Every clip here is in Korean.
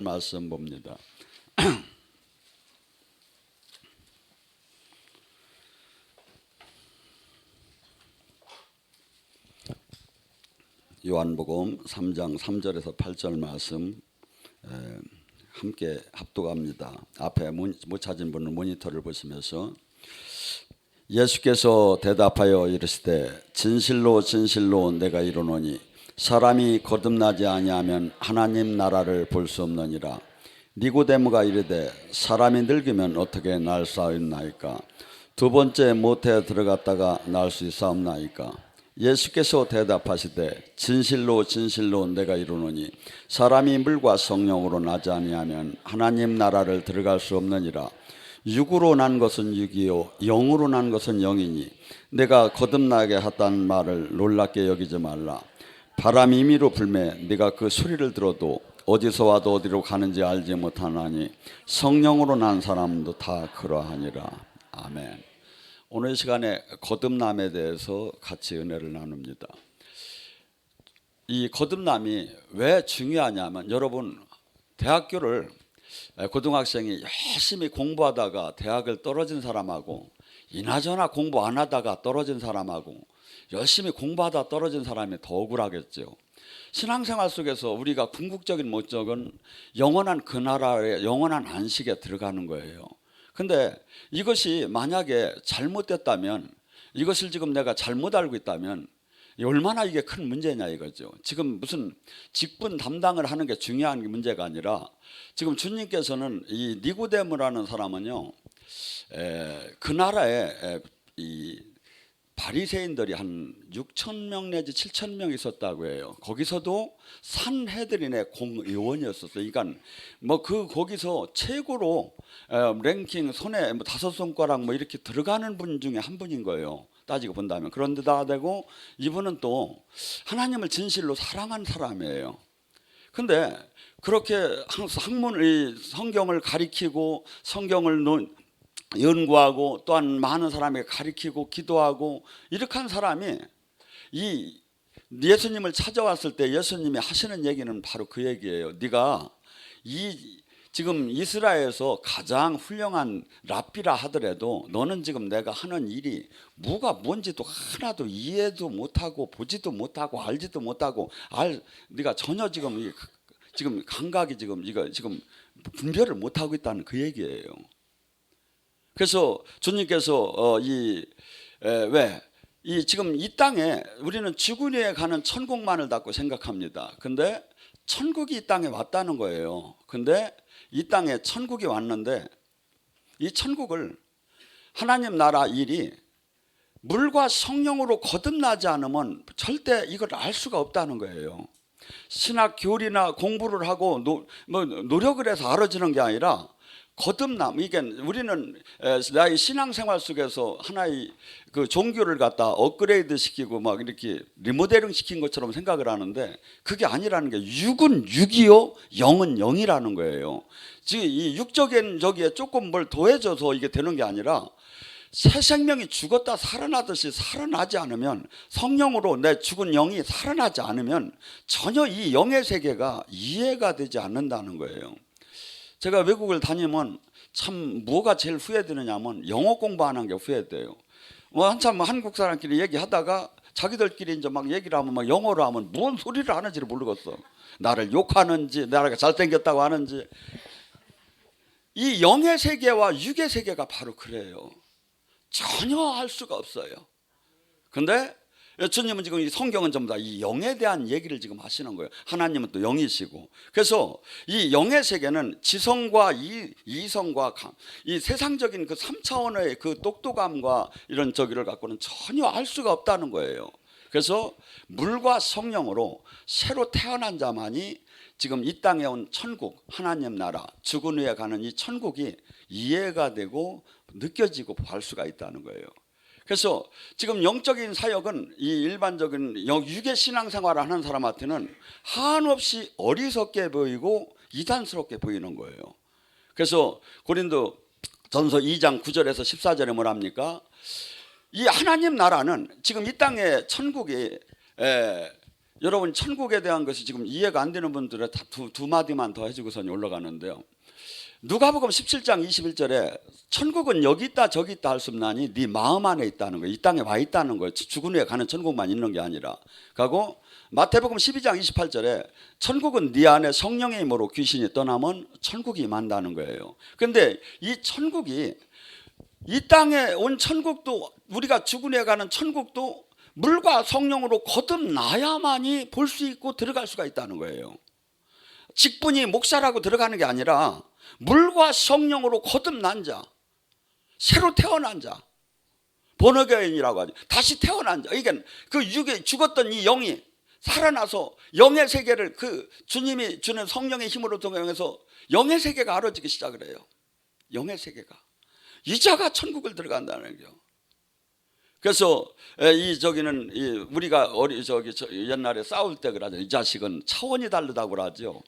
말씀 봅니다. 요한복음 3장 3절에서 8절 말씀 함께 합독합니다. 앞에 못 찾은 분은 모니터를 보시면서 예수께서 대답하여 이르시되 진실로 진실로 내가 이르노니 사람이 거듭나지 아니하면 하나님 나라를 볼 수 없느니라. 니고데모가 이르되 사람이 늙으면 어떻게 날 수 있나이까? 두 번째 모태에 들어갔다가 날 수 있사옵나이까? 예수께서 대답하시되 진실로 진실로 내가 이르노니 사람이 물과 성령으로 나지 아니하면 하나님 나라를 들어갈 수 없느니라. 육으로 난 것은 육이요 영으로 난 것은 영이니 내가 거듭나게 하다는 말을 놀랍게 여기지 말라. 바람이 임의로 불매 네가 그 소리를 들어도 어디서 와도 어디로 가는지 알지 못하나니 성령으로 난 사람도 다 그러하니라. 아멘. 오늘 시간에 거듭남에 대해서 같이 은혜를 나눕니다. 이 거듭남이 왜 중요하냐면, 여러분 대학교를 고등학생이 열심히 공부하다가 대학을 떨어진 사람하고 이나저나 공부 안 하다가 떨어진 사람하고 열심히 공부하다 떨어진 사람이 더 억울하겠죠. 신앙생활 속에서 우리가 궁극적인 목적은 영원한 그 나라의 영원한 안식에 들어가는 거예요. 근데 이것이 만약에 잘못됐다면, 이것을 지금 내가 잘못 알고 있다면 얼마나 이게 큰 문제냐 이거죠. 지금 무슨 직분 담당을 하는 게 중요한 문제가 아니라, 지금 주님께서는 이 니고데모라는 사람은요, 그 나라에 이 바리새인들이 한 6,000명 내지 7,000명 있었다고 해요. 거기서도 산헤드린의 공의원이었었어요. 그러니까 뭐 거기서 최고로 랭킹 손에 뭐 5손가락 뭐 이렇게 들어가는 분 중에 한 분인 거예요. 따지고 본다면. 그런데다 대고 이분은 또 하나님을 진실로 사랑한 사람이에요. 근데 그렇게 학문의 성경을 가리키고 성경을 연구하고 또한 많은 사람에게 가르치고 기도하고 이렇게 한 사람이 이 예수님을 찾아왔을 때 예수님이 하시는 얘기는 바로 그 얘기예요. 네가 지금 이스라엘에서 가장 훌륭한 랍비라 하더라도 너는 지금 내가 하는 일이 뭐가 뭔지도 하나도 이해도 못하고 보지도 못하고 알지도 못하고 네가 전혀 지금 감각이 지금 분별을 못하고 있다는 그 얘기예요. 그래서 주님께서 지금 이 땅에 우리는 죽은 후에 가는 천국만을 닫고 생각합니다. 근데 천국이 이 땅에 왔다는 거예요. 근데 이 땅에 천국이 왔는데 이 천국을 하나님 나라 일이 물과 성령으로 거듭나지 않으면 절대 이걸 알 수가 없다는 거예요. 신학 교리나 공부를 하고 노력을 해서 알아지는 게 아니라 거듭남, 이게 우리는 나의 신앙생활 속에서 하나의 그 종교를 갖다 업그레이드 시키고 막 이렇게 리모델링 시킨 것처럼 생각을 하는데 그게 아니라는 게, 육은 육이요 영은 영이라는 거예요. 지금 이 육적인 저기에 조금 뭘 더해져서 이게 되는 게 아니라, 새 생명이 죽었다 살아나듯이 살아나지 않으면, 성령으로 내 죽은 영이 살아나지 않으면 전혀 이 영의 세계가 이해가 되지 않는다는 거예요. 제가 외국을 다니면 참 뭐가 제일 후회되느냐면 영어 공부 안 한 게 후회돼요. 뭐 한참 한국 사람끼리 얘기하다가 자기들끼리 이제 막 얘기를 하면 막 영어로 하면 뭔 소리를 하는지를 모르겠어. 나를 욕하는지 나를 잘생겼다고 하는지. 이 영의 세계와 육의 세계가 바로 그래요. 전혀 알 수가 없어요. 근데 주님은 지금 이 성경은 전부 다 이 영에 대한 얘기를 지금 하시는 거예요. 하나님은 또 영이시고. 그래서 이 영의 세계는 지성과 이성과 이 세상적인 그 3차원의 그 똑똑함과 이런 저기를 갖고는 전혀 알 수가 없다는 거예요. 그래서 물과 성령으로 새로 태어난 자만이 지금 이 땅에 온 천국, 하나님 나라, 죽은 후에 가는 이 천국이 이해가 되고 느껴지고 볼 수가 있다는 거예요. 그래서 지금 영적인 사역은 이 일반적인 육의 신앙생활을 하는 사람한테는 한없이 어리석게 보이고 이단스럽게 보이는 거예요. 그래서 고린도 전서 2장 9절에서 14절에 뭐랍니까? 이 하나님 나라는 지금 이 땅의 천국이 여러분 천국에 대한 것이 지금 이해가 안 되는 분들은 다 두 마디만 더 해주고선 올라가는데요. 누가복음 17장 21절에 천국은 여기 있다 저기 있다 할 수 없나니 네 마음 안에 있다는 거예요. 이 땅에 와 있다는 거예요. 죽은 후에 가는 천국만 있는 게 아니라. 가고 마태복음 12장 28절에 천국은 네 안에 성령의 힘으로 귀신이 떠나면 천국이 임한다는 거예요. 그런데 이 천국이 이 땅에 온 천국도 우리가 죽은 후에 가는 천국도 물과 성령으로 거듭나야만이 볼 수 있고 들어갈 수가 있다는 거예요. 직분이 목사라고 들어가는 게 아니라 물과 성령으로 거듭난 자, 새로 태어난 자, 본어게인이라고 하죠. 다시 태어난 자. 그러니까 그 육에 죽었던 이 영이 살아나서 영의 세계를 그 주님이 주는 성령의 힘으로 통해서 영의 세계가 알아지기 시작을 해요. 영의 세계가. 이 자가 천국을 들어간다는 거예요. 그래서 저기는 우리가 옛날에 싸울 때 그러죠. 이 자식은 차원이 다르다고 그러죠.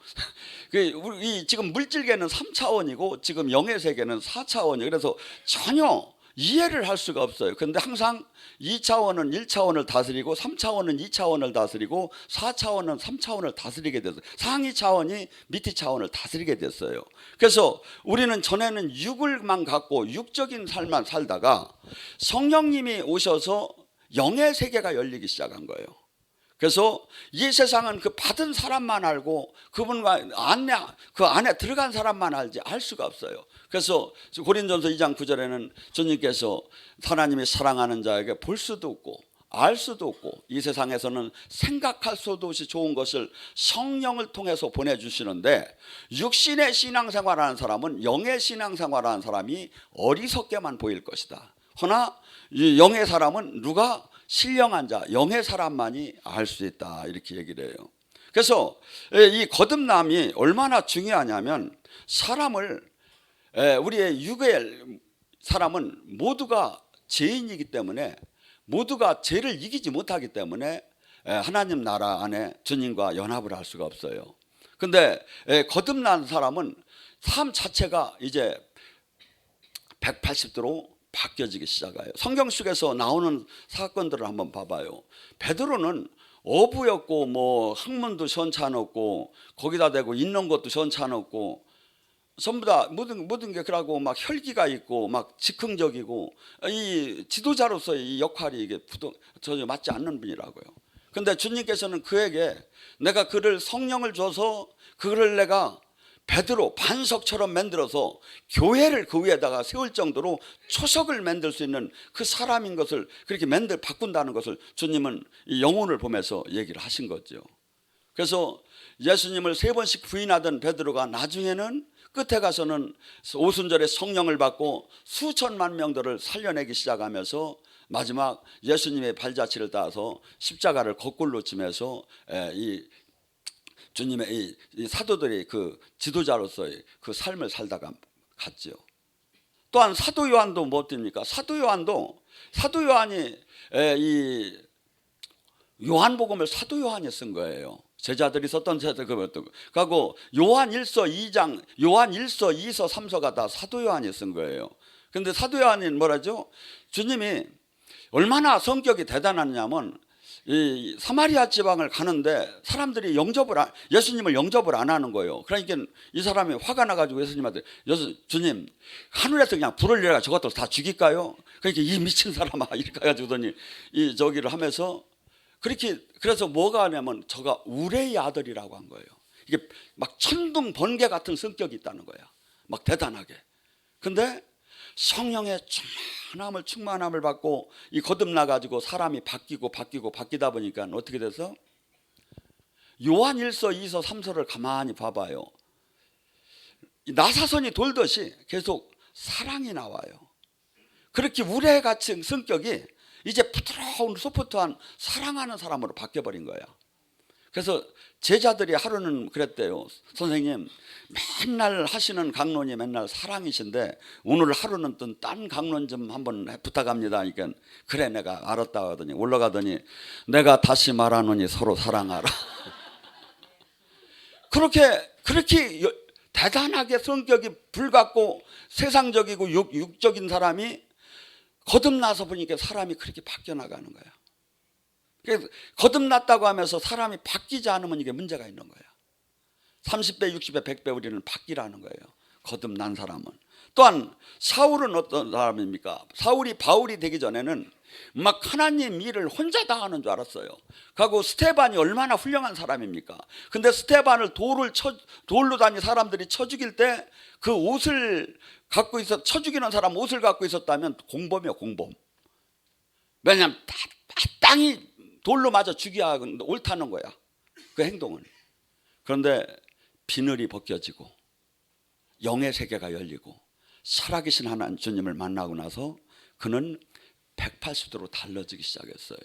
지금 물질계는 3차원이고 지금 영의 세계는 4차원이에요. 그래서 전혀 이해를 할 수가 없어요. 그런데 항상 2차원은 1차원을 다스리고 3차원은 2차원을 다스리고 4차원은 3차원을 다스리게 됐어요. 상위 차원이 밑의 차원을 다스리게 됐어요. 그래서 우리는 전에는 육을만 갖고 육적인 삶만 살다가 성령님이 오셔서 영의 세계가 열리기 시작한 거예요. 그래서 이 세상은 그 받은 사람만 알고 그분과 그 안에 들어간 사람만 알지 알 수가 없어요. 그래서 고린도전서 2장 9절에는 주님께서 하나님이 사랑하는 자에게 볼 수도 없고 알 수도 없고 이 세상에서는 생각할 수도 없이 좋은 것을 성령을 통해서 보내주시는데 육신의 신앙생활하는 사람은 영의 신앙생활하는 사람이 어리석게만 보일 것이다. 허나 이 영의 사람은 누가 신령한 자, 영의 사람만이 알 수 있다 이렇게 얘기를 해요. 그래서 이 거듭남이 얼마나 중요하냐면 사람을 우리의 육의 사람은 모두가 죄인이기 때문에 모두가 죄를 이기지 못하기 때문에 하나님 나라 안에 주님과 연합을 할 수가 없어요. 그런데 거듭난 사람은 삶 자체가 이제 180도로 바뀌어지기 시작해요. 성경 속에서 나오는 사건들을 한번 봐봐요. 베드로는 어부였고 뭐 학문도 시원찮았고 거기다 대고 있는 것도 시원찮았고 전부 다 모든 게 그러고 막 혈기가 있고 막 즉흥적이고 이 지도자로서의 이 역할이 이게 전혀 맞지 않는 분이라고요. 그런데 주님께서는 그에게 내가 그를 성령을 줘서 그를 내가 베드로 반석처럼 만들어서 교회를 그 위에다가 세울 정도로 초석을 만들 수 있는 그 사람인 것을 그렇게 바꾼다는 것을 주님은 이 영혼을 보면서 얘기를 하신 거죠. 그래서 예수님을 3번씩 부인하던 베드로가 나중에는 끝에 가서는 오순절에 성령을 받고 수천만 명들을 살려내기 시작하면서 마지막 예수님의 발자취를 따서 십자가를 거꾸로 치면서 이 주님의 이 사도들이 그 지도자로서의 그 삶을 살다가 갔죠. 또한 사도 요한도 뭐 됩니까? 사도 요한이 이 요한복음을 사도 요한이 쓴 거예요. 제자들이 썼던 그것도 그리고 요한 1서 2장, 요한 1서 2서 3서가 다 사도 요한이 쓴 거예요. 그런데 사도 요한이 뭐라죠? 주님이 얼마나 성격이 대단하냐면 이 사마리아 지방을 가는데 사람들이 예수님을 영접을 안 하는 거예요. 그러니까 이 사람이 화가 나가지고 예수님한테 주님 하늘에서 그냥 불을 내려 저것들 다 죽일까요? 그러니까 이 미친 사람아 이렇게 해가지고더니 이 저기를 하면서 그래서 뭐가 하냐면 저가 우레의 아들이라고 한 거예요. 이게 막 천둥 번개 같은 성격이 있다는 거야. 막 대단하게. 근데 성령의 충만함을 받고 이 거듭나 가지고 사람이 바뀌다 보니까 어떻게 돼서 요한 1서 2서 3서를 가만히 봐봐요. 나사선이 돌듯이 계속 사랑이 나와요. 그렇게 우레 같은 성격이 이제 부드러운 소프트한 사랑하는 사람으로 바뀌어버린 거야. 그래서 제자들이 하루는 그랬대요. 선생님 맨날 하시는 강론이 맨날 사랑이신데 오늘 하루는 또 딴 강론 좀 한번 부탁합니다. 그러니까 그래 내가 알았다 하더니 올라가더니 내가 다시 말하노니 서로 사랑하라. 그렇게 대단하게 성격이 불같고 세상적이고 육적인 사람이 거듭나서 보니까 사람이 그렇게 바뀌어 나가는 거야. 그래서 거듭났다고 하면서 사람이 바뀌지 않으면 이게 문제가 있는 거예요. 30배, 60배, 100배 우리는 바뀌라는 거예요. 거듭난 사람은. 또한 사울은 어떤 사람입니까? 사울이 바울이 되기 전에는 막 하나님 일을 혼자 다 하는 줄 알았어요. 그리고 스테반이 얼마나 훌륭한 사람입니까? 근데 스테반을 돌로 다니 사람들이 쳐 죽일 때 그 옷을 갖고 있어, 쳐 죽이는 사람 옷을 갖고 있었다면 공범이요, 공범. 왜냐하면 땅이 돌로 맞아 죽여야 옳다는 거야, 그 행동은. 그런데 비늘이 벗겨지고 영의 세계가 열리고 살아계신 하나님 주님을 만나고 나서 그는 180도로 달라지기 시작했어요.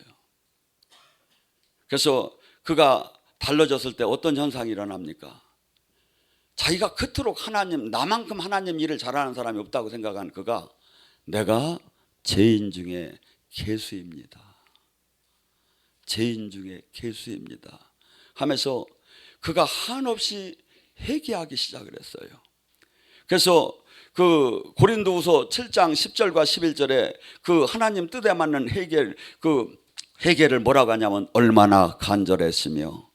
그래서 그가 달라졌을 때 어떤 현상이 일어납니까? 자기가 그토록 하나님, 나만큼 하나님 일을 잘하는 사람이 없다고 생각한 그가 내가 죄인 중에 괴수입니다, 죄인 중에 괴수입니다 하면서 그가 한없이 회개하기 시작을 했어요. 그래서 그 고린도후서 7장 10절과 11절에 그 하나님 뜻에 맞는 그 회개를 뭐라고 하냐면 얼마나 간절했으며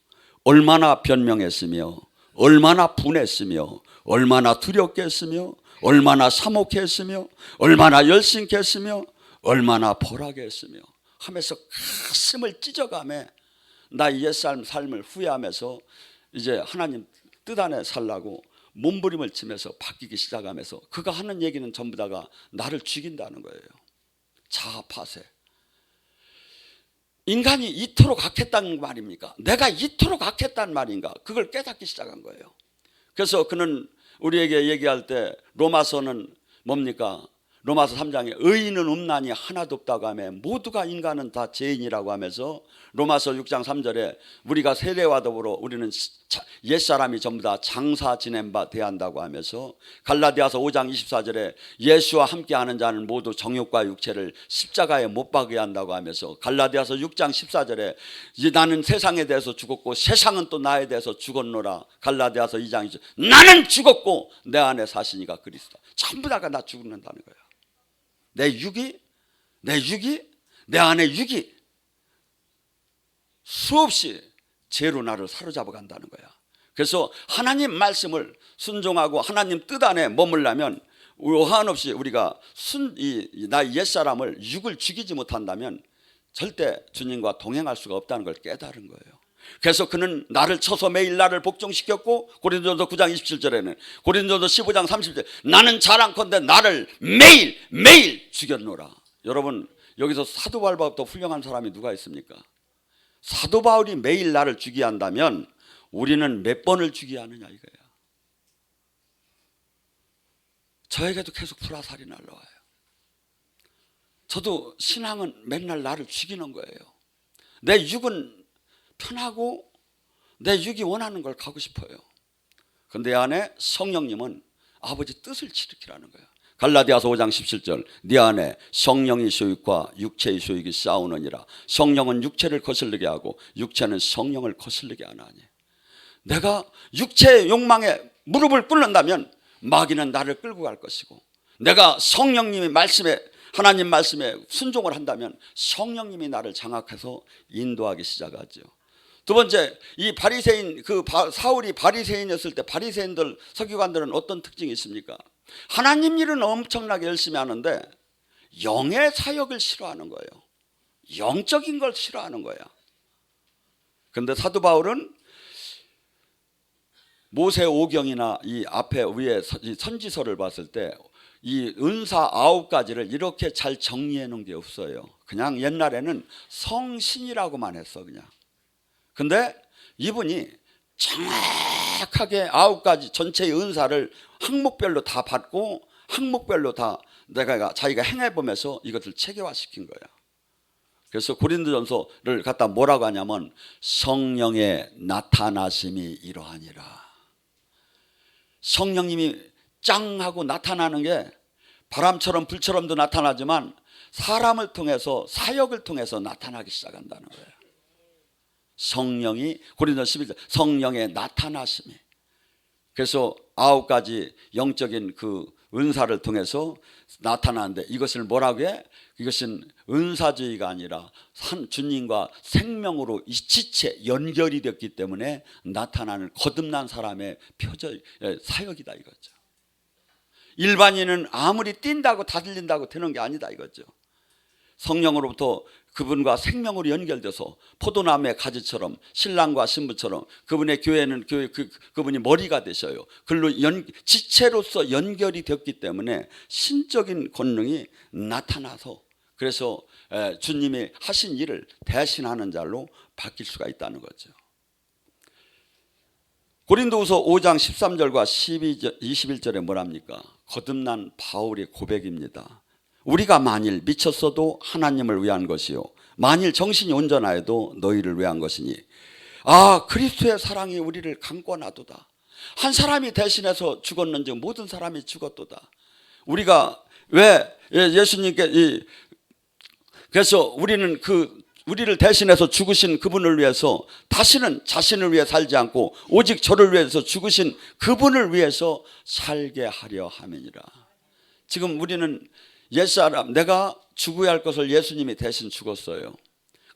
얼마나 변명했으며 얼마나 분했으며 얼마나 두렵게 했으며 얼마나 사목했으며 얼마나 열심했으며 얼마나 벌하게 했으며 하면서 가슴을 찢어가며 나 옛삶을 후회하면서 이제 하나님 뜻 안에 살라고 몸부림을 치면서 바뀌기 시작하면서 그가 하는 얘기는 전부 다가 나를 죽인다는 거예요. 자아파세. 인간이 이토록 악했다는 말입니까? 내가 이토록 악했다는 말인가? 그걸 깨닫기 시작한 거예요. 그래서 그는 우리에게 얘기할 때 로마서는 뭡니까? 로마서 3장에 의인은 없나니 하나도 없다고 하며 모두가 인간은 다 죄인이라고 하면서 로마서 6장 3절에 우리가 세례와 더불어 우리는 옛사람이 전부 다 장사 지낸 바 대한다고 하면서 갈라디아서 5장 24절에 예수와 함께하는 자는 모두 정욕과 육체를 십자가에 못 박게 한다고 하면서 갈라디아서 6장 14절에 이제 나는 세상에 대해서 죽었고 세상은 또 나에 대해서 죽었노라. 갈라디아서 2장 2절 나는 죽었고 내 안에 사시니가 그리스도다. 전부 다가 나 죽는다는 거예요. 내 육이 내 안에 육이 수없이 죄로 나를 사로잡아 간다는 거야. 그래서 하나님 말씀을 순종하고 하나님 뜻 안에 머물려면 한없이 우리가 나의 옛사람을 육을 죽이지 못한다면 절대 주님과 동행할 수가 없다는 걸 깨달은 거예요. 그래서 그는 나를 쳐서 매일 나를 복종시켰고 고린도전서 9장 27절에는 고린도전서 15장 30절 나는 자랑컨대 나를 매일 죽였노라. 여러분 여기서 사도 바울보다 훌륭한 사람이 누가 있습니까? 사도 바울이 매일 나를 죽이게 한다면 우리는 몇 번을 죽이게 하느냐 이거야. 저에게도 계속 불화살이 날라와요. 저도 신앙은 맨날 나를 죽이는 거예요. 내 육은 편하고 내 육이 원하는 걸 가고 싶어요. 그런데 내 안에 성령님은 아버지 뜻을 지키라는 거예요. 갈라디아서 5장 17절 네 안에 성령의 소욕과 육체의 소욕이 싸우느니라. 성령은 육체를 거슬리게 하고 육체는 성령을 거슬리게 하나니. 내가 육체의 욕망에 무릎을 꿇는다면 마귀는 나를 끌고 갈 것이고 내가 성령님의 말씀에 하나님 말씀에 순종을 한다면 성령님이 나를 장악해서 인도하기 시작하죠. 두 번째, 이 바리새인 사울이 바리새인이었을 때 바리새인들 서기관들은 어떤 특징이 있습니까? 하나님 일은 엄청나게 열심히 하는데 영의 사역을 싫어하는 거예요. 영적인 걸 싫어하는 거야. 그런데 사도 바울은 모세오경이나 이 앞에 위에 선지서를 봤을 때 이 은사 9가지를 이렇게 잘 정리해 놓은 게 없어요. 그냥 옛날에는 성신이라고만 했어 그냥. 근데 이분이 정확하게 9가지 전체의 은사를 항목별로 다 받고 항목별로 다 자기가 행해보면서 이것을 체계화시킨 거야. 그래서 고린도전서를 갖다 뭐라고 하냐면 성령의 나타나심이 이러하니라. 성령님이 짱 하고 나타나는 게 바람처럼 불처럼도 나타나지만 사람을 통해서 사역을 통해서 나타나기 시작한다는 거예요. 성령이 고린도서 11절 성령의 나타나심이. 그래서 9가지 영적인 그 은사를 통해서 나타나는데 이것을 뭐라고 해? 이것은 은사주의가 아니라 주님과 생명으로 이 지체 연결이 됐기 때문에 나타나는 거듭난 사람의 사역이다 이거죠. 일반인은 아무리 뛴다고 다 들린다고 되는 게 아니다 이거죠. 성령으로부터 그분과 생명으로 연결돼서 포도나무의 가지처럼 신랑과 신부처럼 그분의 교회는 그분이 머리가 되셔요. 그걸로 지체로서 연결이 됐기 때문에 신적인 권능이 나타나서 그래서 주님이 하신 일을 대신하는 자로 바뀔 수가 있다는 거죠. 고린도후서 5장 13절과 21절에 뭐랍니까? 거듭난 바울의 고백입니다. 우리가 만일 미쳤어도 하나님을 위한 것이요 만일 정신이 온전하여도 너희를 위한 것이니 그리스도의 사랑이 우리를 감고나도다. 한 사람이 대신해서 죽었는지 모든 사람이 죽었도다. 우리가 왜 예수님께 그래서 우리는 우리를 대신해서 죽으신 그분을 위해서 다시는 자신을 위해 살지 않고 오직 저를 위해서 죽으신 그분을 위해서 살게 하려 함이니라. 지금 우리는 옛사람 내가 죽어야 할 것을 예수님이 대신 죽었어요.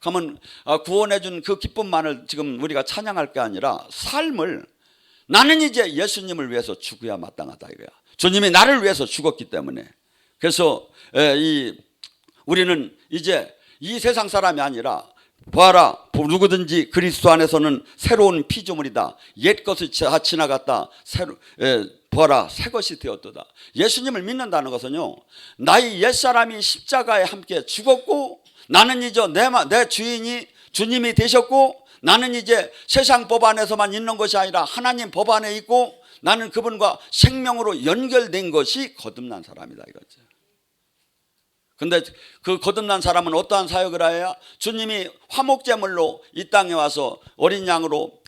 그러면 구원해 준 그 기쁨만을 지금 우리가 찬양할 게 아니라 삶을 나는 이제 예수님을 위해서 죽어야 마땅하다 이거야. 주님이 나를 위해서 죽었기 때문에. 그래서 우리는 이제 이 세상 사람이 아니라 보아라 누구든지 그리스도 안에서는 새로운 피조물이다. 옛 것이 다 지나갔다. 보아라 새 것이 되었도다. 예수님을 믿는다는 것은요 나의 옛사람이 십자가에 함께 죽었고 나는 이제 내 주인이 주님이 되셨고 나는 이제 세상 법 안에서만 있는 것이 아니라 하나님 법 안에 있고 나는 그분과 생명으로 연결된 것이 거듭난 사람이다 이거죠. 근데 그 거듭난 사람은 어떠한 사역을 해야? 주님이 화목제물로 이 땅에 와서 어린 양으로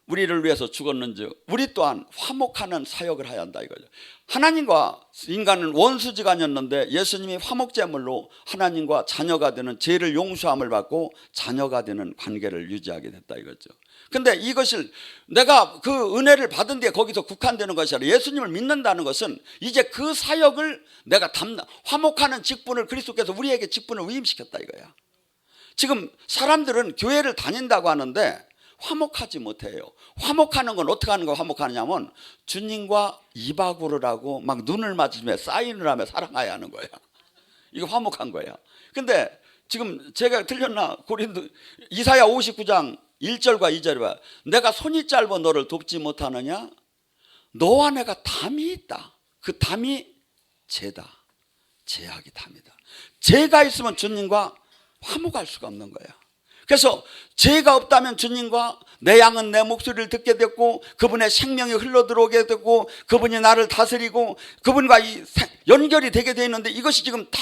우리를 위해서 죽었는지 우리 또한 화목하는 사역을 해야 한다 이거죠. 하나님과 인간은 원수지간이었는데 예수님이 화목제물로 하나님과 자녀가 되는 죄를 용서함을 받고 자녀가 되는 관계를 유지하게 됐다 이거죠. 근데 이것을 내가 그 은혜를 받은 뒤에 거기서 국한되는 것이 아니라 예수님을 믿는다는 것은 이제 그 사역을 내가 화목하는 직분을 그리스도께서 우리에게 직분을 위임시켰다 이거야. 지금 사람들은 교회를 다닌다고 하는데 화목하지 못해요. 화목하는 건 어떻게 하는 거 화목하느냐면 주님과 이바구를 하고 막 눈을 맞으며 사인을 하며 사랑해야 하는 거야. 이거 화목한 거야. 근데 지금 제가 틀렸나? 고린도 이사야 59장 1절과 2절에 봐. 내가 손이 짧아 너를 돕지 못하느냐? 너와 내가 담이 있다. 그 담이 죄다. 죄악이 담이다. 죄가 있으면 주님과 화목할 수가 없는 거야. 그래서 죄가 없다면 주님과 내 양은 내 목소리를 듣게 됐고 그분의 생명이 흘러들어오게 되고 그분이 나를 다스리고 그분과 연결이 되게 되어 있는데 이것이 지금 다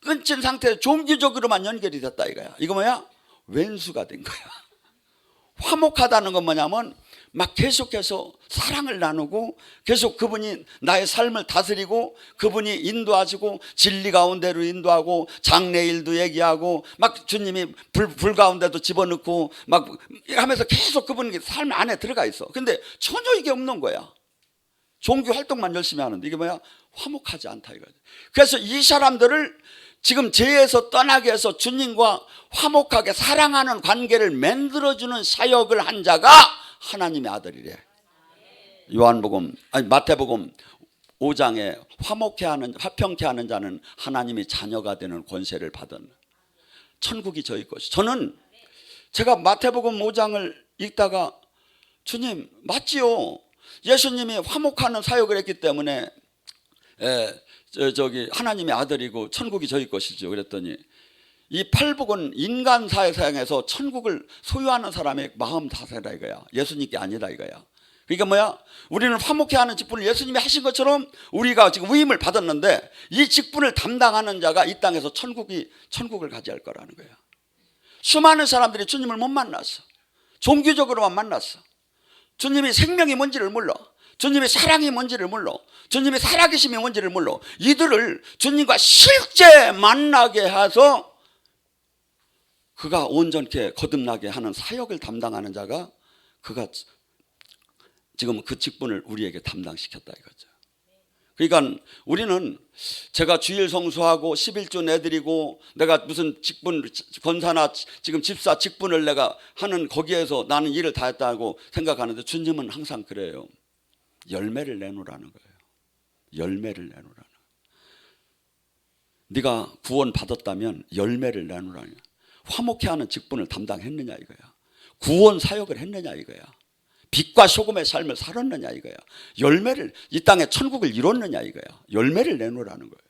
끊긴 상태에서 종교적으로만 연결이 됐다 이거야. 이거 뭐야? 왼수가 된 거야. 화목하다는 건 뭐냐면 막 계속해서 사랑을 나누고 계속 그분이 나의 삶을 다스리고 그분이 인도하시고 진리 가운데로 인도하고 장래일도 얘기하고 막 주님이 불 가운데도 집어넣고 막 하면서 계속 그분이 삶 안에 들어가 있어. 근데 전혀 이게 없는 거야. 종교 활동만 열심히 하는데 이게 뭐야? 화목하지 않다 이거지. 그래서 이 사람들을 지금 죄에서 떠나게 해서 주님과 화목하게 사랑하는 관계를 만들어주는 사역을 한 자가 하나님의 아들이래. 마태복음 5장에 화평케 하는 자는 하나님의 자녀가 되는 권세를 받은 천국이 저희 것이. 저는 제가 마태복음 5장을 읽다가 주님 맞지요. 예수님이 화목하는 사역을 했기 때문에 하나님의 아들이고 천국이 저희 것이죠. 그랬더니 이 팔복은 인간 사회상에서 천국을 소유하는 사람의 마음 다스리라 이거야. 예수님께 아니다 이거야. 그러니까 뭐야? 우리는 화목해 하는 직분을 예수님이 하신 것처럼 우리가 지금 위임을 받았는데 이 직분을 담당하는 자가 이 땅에서 천국을 가져야 할 거라는 거야. 수많은 사람들이 주님을 못 만났어. 종교적으로만 만났어. 주님이 생명이 뭔지를 몰라. 주님의 사랑이 뭔지를 몰라. 주님의 살아계심이 뭔지를 몰라. 이들을 주님과 실제 만나게 해서 그가 온전케 거듭나게 하는 사역을 담당하는 자가 그가 지금 그 직분을 우리에게 담당시켰다 이거죠. 그러니까 우리는 제가 주일 성수하고 11조 내드리고 내가 무슨 직분 권사나 지금 집사 직분을 내가 하는 거기에서 나는 일을 다 했다고 생각하는데 주님은 항상 그래요. 열매를 내놓으라는 거예요. 열매를 내놓으라는 거예요. 네가 구원 받았다면 열매를 내놓으라는 거예요. 화목해 하는 직분을 담당했느냐 이거야. 구원 사역을 했느냐 이거야. 빛과 소금의 삶을 살았느냐 이거야. 열매를, 이 땅에 천국을 이뤘느냐 이거야. 열매를 내놓으라는 거예요.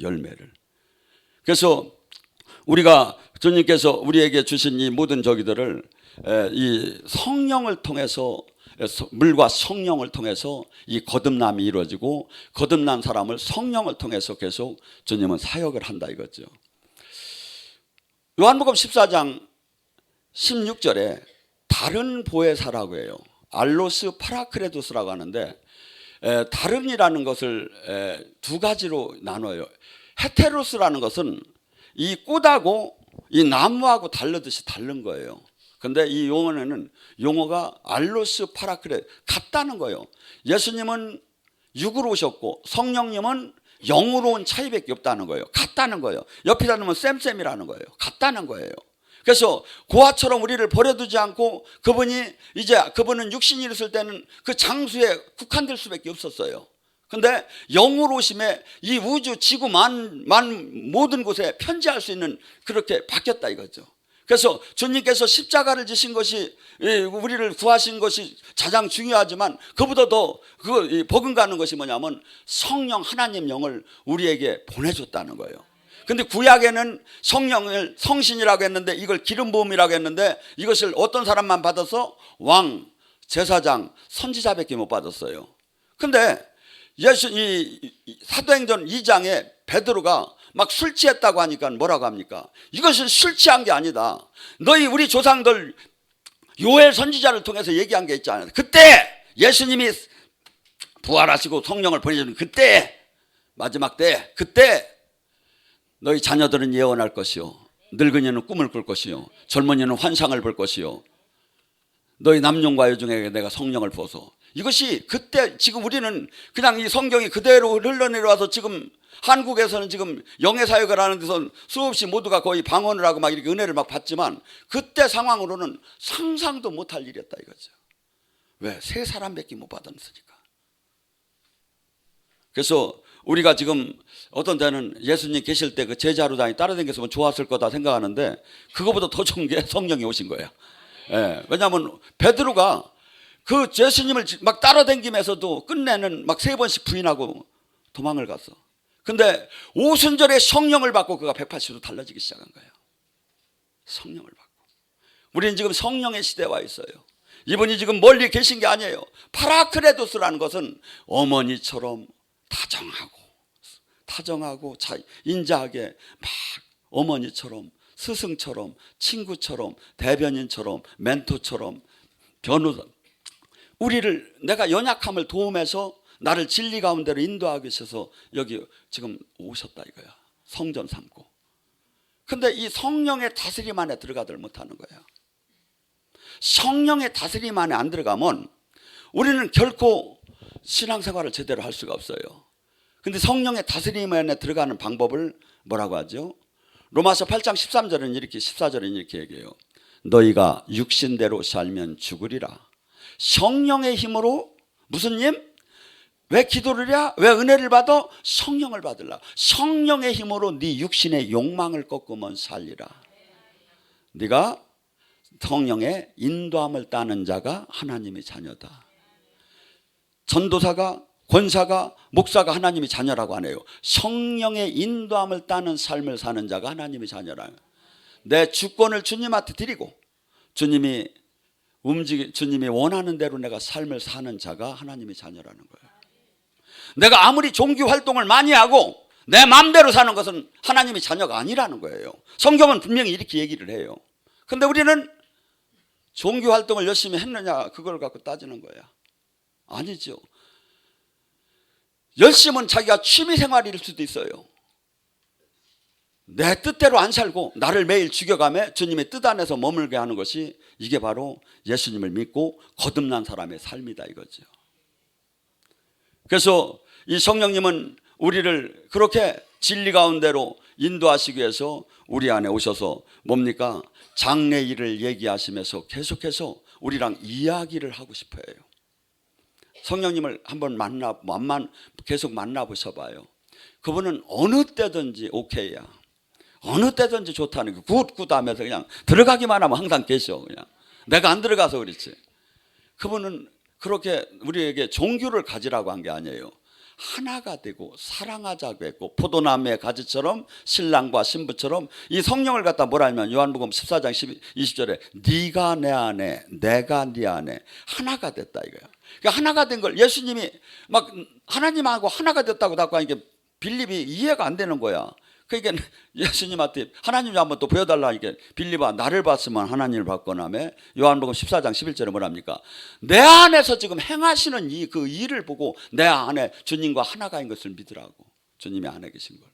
열매를. 그래서 우리가 주님께서 우리에게 주신 이 모든 저기들을 이 성령을 통해서, 물과 성령을 통해서 이 거듭남이 이루어지고, 거듭난 사람을 성령을 통해서 계속 주님은 사역을 한다 이거죠. 요한복음 14장 16절에 다른 보혜사라고 해요. 알로스 파라크레도스라고 하는데, 다른이라는 것을 두 가지로 나눠요. 헤테로스라는 것은 이 꽃하고 이 나무하고 다르듯이 다른 거예요. 근데 이 용어가 알로스 파라크레, 같다는 거예요. 예수님은 육으로 오셨고 성령님은 영으로 온 차이밖에 없다는 거예요. 같다는 거예요. 옆에다 놓으면 쌤쌤이라는 거예요. 같다는 거예요. 그래서 고아처럼 우리를 버려두지 않고 그분은 육신이 있을 때는 그 장수에 국한될 수밖에 없었어요. 근데 영으로 오심에 이 우주 지구 만 모든 곳에 편지할 수 있는, 그렇게 바뀌었다 이거죠. 그래서 주님께서 십자가를 지신 것이, 우리를 구하신 것이 가장 중요하지만 그보다 더 버금가는 것이 뭐냐면 성령, 하나님 영을 우리에게 보내줬다는 거예요. 근데 구약에는 성령을 성신이라고 했는데 이걸 기름 부음이라고 했는데, 이것을 어떤 사람만 받아서 왕, 제사장, 선지자밖에 못 받았어요. 근데 사도행전 2장에 베드로가 막 술 취했다고 하니까 뭐라고 합니까? 이것은 술 취한 게 아니다. 우리 조상들 요엘 선지자를 통해서 얘기한 게 있잖아요. 그때 예수님이 부활하시고 성령을 보내주는 그때, 마지막 때, 그때 너희 자녀들은 예언할 것이요, 늙은이는 꿈을 꿀 것이요, 젊은이는 환상을 볼 것이요, 너희 남녀과 여종에게 내가 성령을 부어서. 이것이 그때, 지금 우리는 그냥 이 성경이 그대로 흘러내려와서 지금 한국에서는 지금 영예사역을 하는 데서 수없이 모두가 거의 방언을 하고 막 이렇게 은혜를 막 받지만, 그때 상황으로는 상상도 못할 일이었다 이거죠. 왜? 세 사람밖에 못 받았으니까. 그래서 우리가 지금 어떤 때는 예수님 계실 때 그 제자로 따라다녔으면 좋았을 거다 생각하는데, 그거보다 더 좋은 게 성령이 오신 거예요. 왜냐하면 베드로가 그 예수님을 막 따라다니면서도 끝내는 막 3번씩 부인하고 도망을 갔어. 근데 오순절에 성령을 받고 그가 180도 달라지기 시작한 거예요. 성령을 받고. 우리는 지금 성령의 시대에 와 있어요. 이분이 지금 멀리 계신 게 아니에요. 파라크레도스라는 것은 어머니처럼 다정하고 인자하게 막 어머니처럼, 스승처럼, 친구처럼, 대변인처럼, 멘토처럼, 변호사, 우리를, 내가 연약함을 도움해서 나를 진리 가운데로 인도하기 위해서 여기 지금 오셨다 이거야. 성전 삼고. 근데 이 성령의 다스림 안에 들어가들 못하는 거야. 성령의 다스림 안에 안 들어가면 우리는 결코 신앙생활을 제대로 할 수가 없어요. 근데 성령의 다스림 안에 들어가는 방법을 뭐라고 하죠? 로마서 8장 13절은 이렇게, 14절은 이렇게 얘기해요. 너희가 육신대로 살면 죽으리라. 성령의 힘으로, 무슨 힘? 왜 기도를 해? 왜 은혜를 받아? 성령을 받으라. 성령의 힘으로 네 육신의 욕망을 꺾으면 살리라. 네가 성령의 인도함을 따는 자가 하나님의 자녀다. 전도사가, 권사가, 목사가 하나님의 자녀라고 하네요. 성령의 인도함을 따는 삶을 사는 자가 하나님의 자녀라. 내 주권을 주님한테 드리고 주님이 원하는 대로 내가 삶을 사는 자가 하나님의 자녀라는 거예요. 내가 아무리 종교 활동을 많이 하고 내 마음대로 사는 것은 하나님의 자녀가 아니라는 거예요. 성경은 분명히 이렇게 얘기를 해요. 근데 우리는 종교 활동을 열심히 했느냐 그걸 갖고 따지는 거야. 아니죠. 열심은 자기가 취미생활일 수도 있어요. 내 뜻대로 안 살고 나를 매일 죽여가며 주님의 뜻 안에서 머물게 하는 것이, 이게 바로 예수님을 믿고 거듭난 사람의 삶이다 이거죠. 그래서 이 성령님은 우리를 그렇게 진리 가운데로 인도하시기 위해서 우리 안에 오셔서 뭡니까? 장래 일을 얘기하시면서 계속해서 우리랑 이야기를 하고 싶어요. 성령님을 한번 계속 만나보셔봐요. 그분은 어느 때든지 오케이야. 어느 때든지 좋다는 거 굿 하면서 그냥 들어가기만 하면 항상 계셔. 그냥 내가 안 들어가서 그렇지. 그분은 그렇게 우리에게 종교를 가지라고 한 게 아니에요. 하나가 되고 사랑하자고 했고, 포도나무의 가지처럼 신랑과 신부처럼 이 성령을 갖다 뭐라 하면 요한복음 14장 20절에 네가 내 안에 내가 네 안에 하나가 됐다 이거야. 그러니까 하나가 된 걸 예수님이 막 하나님하고 하나가 됐다고 자꾸 이게 빌립이 이해가 안 되는 거야. 그러니까 예수님한테 하나님 좀 한번 또 보여달라. 이게 빌립아 나를 봤으면 하나님을 봤거나며 요한복음 14장 11절에 뭐랍니까? 내 안에서 지금 행하시는 그 일을 보고 내 안에 주님과 하나가인 것을 믿으라고. 주님이 안에 계신 걸.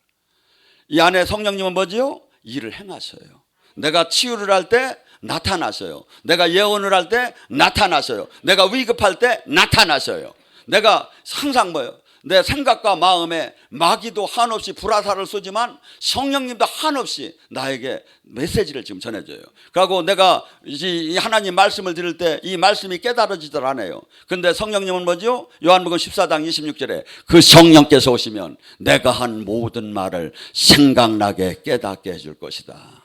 이 안에 성령님은 뭐지요? 일을 행하셔요. 내가 치유를 할 때 나타나셔요. 내가 예언을 할 때 나타나셔요. 내가 위급할 때 나타나셔요. 내가 항상 뭐예요? 내 생각과 마음에 마귀도 한없이 불화살을 쏘지만 성령님도 한없이 나에게 메시지를 지금 전해줘요. 그리고 내가 이 하나님 말씀을 들을 때 이 말씀이 깨달아지질 않아요. 근데 성령님은 뭐죠? 요한복음 14장 26절에 그 성령께서 오시면 내가 한 모든 말을 생각나게 깨닫게 해줄 것이다.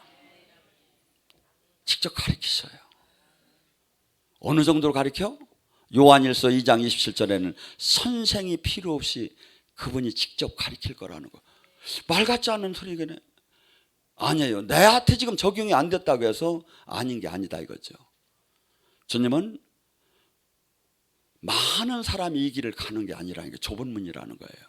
직접 가르치셔요. 어느 정도로 가르쳐? 요한일서 2장 27절에는 선생이 필요 없이 그분이 직접 가르칠 거라는 거. 말 같지 않은 소리겠네. 아니에요. 내한테 지금 적용이 안 됐다고 해서 아닌 게 아니다 이거죠. 주님은 많은 사람이 이 길을 가는 게 아니라는 게 좁은 문이라는 거예요.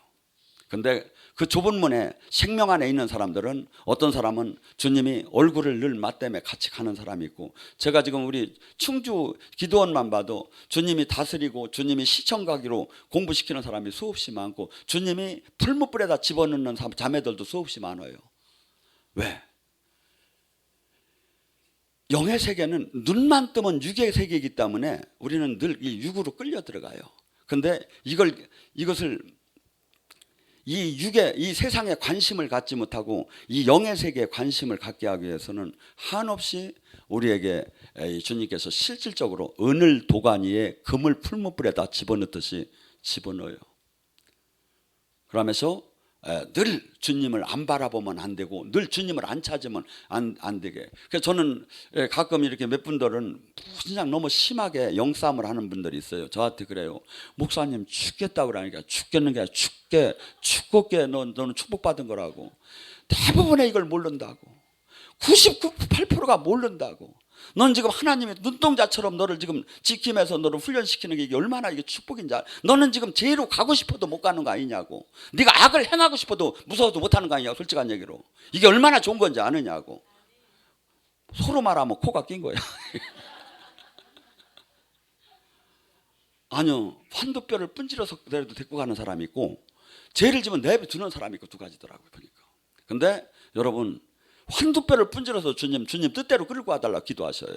근데 그 좁은 문에 생명 안에 있는 사람들은 어떤 사람은 주님이 얼굴을 늘 맞대며 같이 가는 사람이 있고, 제가 지금 우리 충주 기도원만 봐도 주님이 다스리고 주님이 시청가기로 공부시키는 사람이 수없이 많고, 주님이 풀무불에다 집어넣는 자매들도 수없이 많아요. 왜? 영의 세계는 눈만 뜨면 육의 세계이기 때문에 우리는 늘 이 육으로 끌려 들어가요. 근데 이것을 이 육의 이 세상에 관심을 갖지 못하고 이 영의 세계에 관심을 갖게 하기 위해서는 한없이 우리에게 주님께서 실질적으로 은을 도가니 위에 금을 풀무불에다 집어넣듯이 집어넣어요. 그러면서 늘 주님을 안 바라보면 안 되고 늘 주님을 안 찾으면 안 되게. 그래서 저는 가끔 이렇게 몇 분들은 그냥 너무 심하게 영싸움을 하는 분들이 있어요. 저한테 그래요. 목사님 죽겠다고 그러니까 죽겠는 게 아니라 죽겠게 너는 축복받은 거라고. 대부분의 이걸 모른다고. 98%가 모른다고. 넌 지금 하나님의 눈동자처럼 너를 지금 지키면서 너를 훈련시키는 게 이게 얼마나 이게 축복인지 알아. 너는 지금 죄로 가고 싶어도 못 가는 거 아니냐고. 네가 악을 행하고 싶어도 무서워도 못 하는 거 아니냐고. 솔직한 얘기로. 이게 얼마나 좋은 건지 아느냐고. 서로 말하면 코가 낀 거야. 아니요. 환도뼈를 분질러서 그대로 데리고 가는 사람이 있고, 죄를 지면 내버두는 사람이 있고, 두 가지더라고요. 보니까. 근데 여러분, 환두뼈를 분질러서 주님 뜻대로 끌고 와달라 기도하셔요.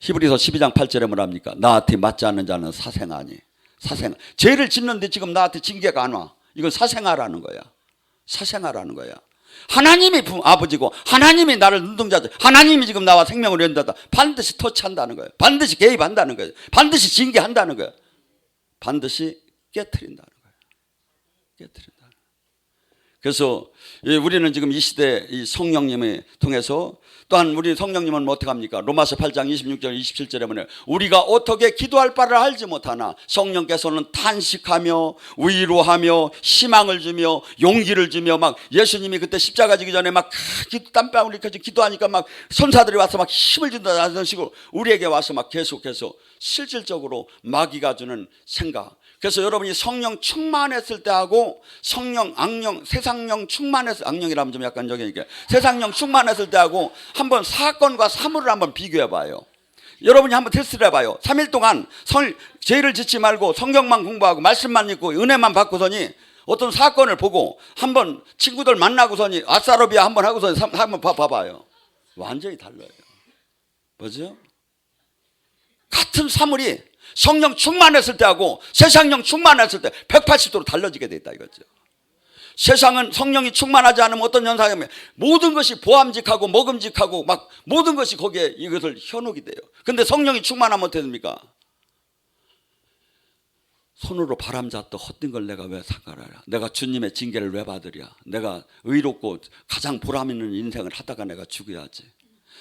히브리서 12장 8절에 뭐랍니까? 나한테 맞지 않는 자는 사생아니. 사생아. 죄를 짓는데 지금 나한테 징계가 안 와. 이건 사생아라는 거야. 사생아라는 거야. 하나님이 아버지고 하나님이 나를 눈동자죠. 하나님이 지금 나와 생명을 연다다. 반드시 터치한다는 거예요. 반드시 개입한다는 거예요. 반드시 징계한다는 거예요. 반드시 깨트린다는 거예요. 깨트린다. 그래서 우리는 지금 이 시대 이 성령님을 통해서, 또한 우리 성령님은 뭐 어떻게 합니까? 로마서 8장 26절 27절에 보면 우리가 어떻게 기도할 바를 알지 못하나 성령께서는 탄식하며 위로하며 희망을 주며 용기를 주며, 막 예수님이 그때 십자가 지기 전에 막 땀방울이 이렇게 기도하니까 막 천사들이 와서 막 힘을 준다는 식으로 우리에게 와서 막 계속해서 실질적으로 마귀가 주는 생각. 그래서 여러분이 성령 충만했을 때하고 성령 악령 세상령 충만했을, 악령이라면 좀 약간 저기니까 세상령 충만했을 때하고 한번 사건과 사물을 한번 비교해 봐요. 여러분이 한번 테스트를 해봐요. 3일 동안 죄를 짓지 말고 성경만 공부하고 말씀만 읽고 은혜만 받고서니 어떤 사건을 보고 한번 친구들 만나고서니 아싸로비아 한번 하고서니 한번 봐봐요. 완전히 달라요. 뭐죠? 같은 사물이 성령 충만했을 때하고 세상령 충만했을 때 180도로 달라지게 돼 있다 이거죠. 세상은 성령이 충만하지 않으면 어떤 현상이냐면 모든 것이 보암직하고 먹음직하고 막 모든 것이 거기에 이것을 현혹이 돼요. 근데 성령이 충만하면 어떻게 됩니까? 손으로 바람잡듯 헛된 걸 내가 왜 상관하랴? 내가 주님의 징계를 왜 받으랴? 내가 의롭고 가장 보람 있는 인생을 하다가 내가 죽어야지.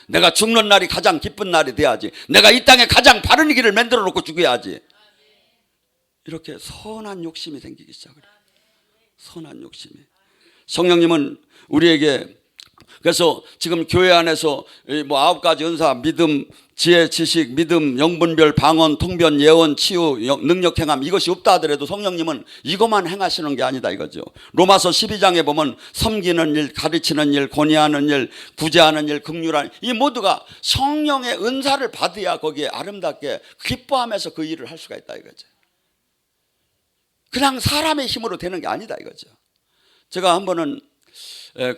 내가 죽는 날이 가장 기쁜 날이 돼야지. 내가 이 땅에 가장 바른 길을 만들어 놓고 죽어야지. 이렇게 선한 욕심이 생기기 시작해요. 선한 욕심이. 성령님은 우리에게 그래서 지금 교회 안에서 뭐 9가지 은사, 믿음, 지혜, 지식, 믿음, 영분별, 방언, 통변, 예언, 치유, 능력 행함 이것이 없다 하더라도 성령님은 이것만 행하시는 게 아니다 이거죠. 로마서 12장에 보면 섬기는 일, 가르치는 일, 권위하는 일, 구제하는 일, 긍휼하는 일, 이 모두가 성령의 은사를 받아야 거기에 아름답게 기뻐하면서 그 일을 할 수가 있다 이거죠. 그냥 사람의 힘으로 되는 게 아니다 이거죠. 제가 한 번은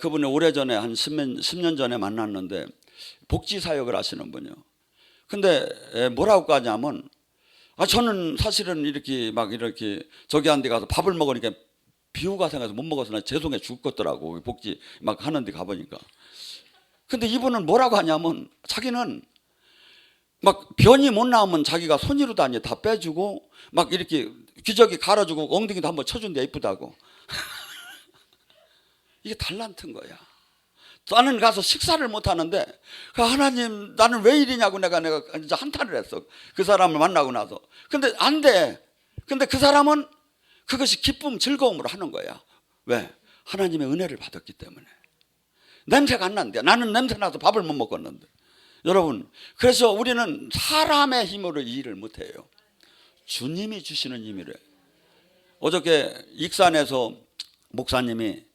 그분이 오래전에 한 10년 전에 만났는데 복지사역을 하시는 분이요. 근데 뭐라고 하냐면 저는 사실은 이렇게 막 이렇게 저기 한 데 가서 밥을 먹으니까 비유가 생겨서 못 먹어서 나 죄송해 죽겠더라고. 복지 막 하는 데 가보니까. 근데 이분은 뭐라고 하냐면 자기는 막 변이 못 나오면 자기가 손으로 다니 다 빼주고 막 이렇게 기저귀 갈아주고 엉덩이도 한번 쳐준대 이쁘다고. 이게 달란트인 거야. 나는 가서 식사를 못 하는데 하나님 나는 왜 이러냐고 내가 진짜 한탄을 했어. 그 사람을 만나고 나서. 근데 안 돼. 근데 그 사람은 그것이 기쁨 즐거움으로 하는 거야. 왜? 하나님의 은혜를 받았기 때문에. 냄새가 안 난대. 나는 냄새 나서 밥을 못 먹었는데. 여러분 그래서 우리는 사람의 힘으로 이 일을 못해요. 주님이 주시는 힘이래. 어저께 익산에서 목사님이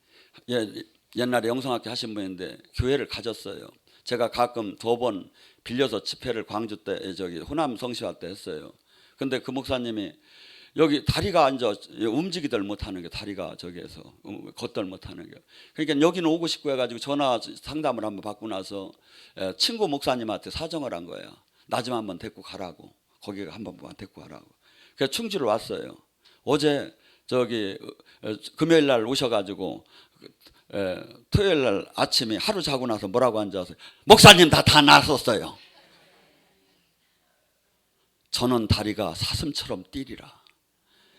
옛날에 영성학교 하신 분인데 교회를 가졌어요. 제가 가끔 2번 빌려서 집회를 광주 때 저기 호남 성시화 때 했어요. 근데 그 목사님이 여기 다리가 앉아 움직이들 못하는 게 다리가 저기에서 걷들 못하는 게. 그러니까 여기는 오고 싶고 해가지고 전화 상담을 한번 받고 나서 친구 목사님한테 사정을 한 거예요. 나 좀 한번 데리고 가라고. 거기 한번 데리고 가라고. 그래서 충주로 왔어요. 어제 저기 금요일 날 오셔가지고 토요일 날 아침에 하루 자고 나서 뭐라고 앉아서 목사님 다 나섰어요. 저는 다리가 사슴처럼 뛰리라.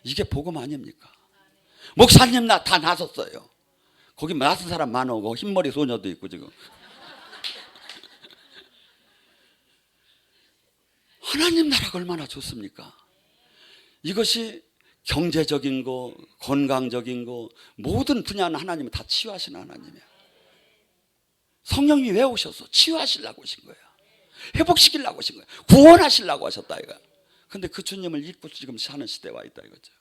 이게 복음 아닙니까? 목사님 다 나섰어요. 거기 나선 사람 많고 흰머리 소녀도 있고 지금. 하나님 나라가 얼마나 좋습니까? 이것이 경제적인 거, 건강적인 거 모든 분야는 하나님은 다 치유하시는 하나님이야. 성령이 왜 오셔서 치유하시려고 오신 거야. 회복시키려고 오신 거야. 구원하시려고 하셨다 이거야. 근데 그 주님을 잊고 지금 사는 시대에 와 있다 이거죠.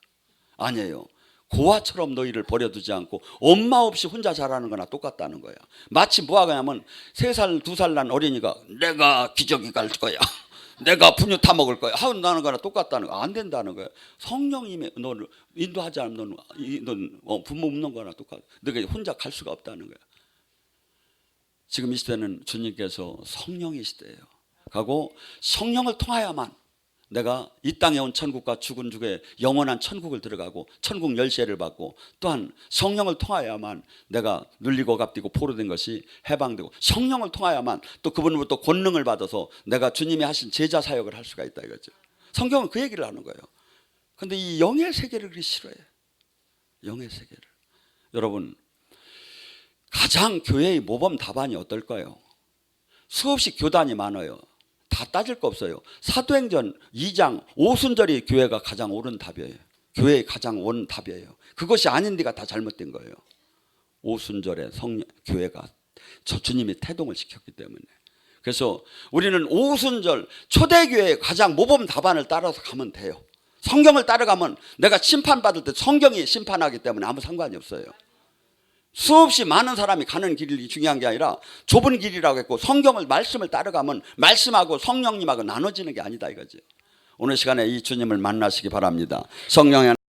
아니에요. 고아처럼 너희를 버려두지 않고 엄마 없이 혼자 자라는 거나 똑같다는 거야. 마치 뭐 하냐면 3살, 2살 난 어린이가 내가 기저귀 갈 거야. 내가 분유 타 먹을 거야. 하고 나는 거나 똑같다는 거. 안 된다는 거야. 성령님이 너를 인도하지 않으면 넌 부모 없는 거나 똑같아. 너가 혼자 갈 수가 없다는 거야. 지금 이 시대는 주님께서 성령의 시대예요. 가고 성령을 통하여만 내가 이 땅에 온 천국과 죽은 죽에 영원한 천국을 들어가고 천국 열쇠를 받고 또한 성령을 통하여야만 내가 눌리고 갚디고 포로된 것이 해방되고 성령을 통하여야만 또 그분으로부터 권능을 받아서 내가 주님이 하신 제자 사역을 할 수가 있다 이거죠. 성경은 그 얘기를 하는 거예요. 그런데 이 영의 세계를 그리 싫어해요. 영의 세계를. 여러분 가장 교회의 모범 답안이 어떨까요? 수없이 교단이 많아요. 다 따질 거 없어요. 사도행전 2장 오순절이 교회가 가장 옳은 답이에요. 교회의 가장 옳은 답이에요. 그것이 아닌 데가 다 잘못된 거예요. 오순절에 교회가 주님이 태동을 시켰기 때문에. 그래서 우리는 오순절 초대교회의 가장 모범 답안을 따라서 가면 돼요. 성경을 따라가면 내가 심판받을 때 성경이 심판하기 때문에 아무 상관이 없어요. 수없이 많은 사람이 가는 길이 중요한 게 아니라 좁은 길이라고 했고 성경을 말씀을 따라가면 말씀하고 성령님하고 나눠지는 게 아니다 이거죠. 오늘 시간에 이 주님을 만나시기 바랍니다. 성령의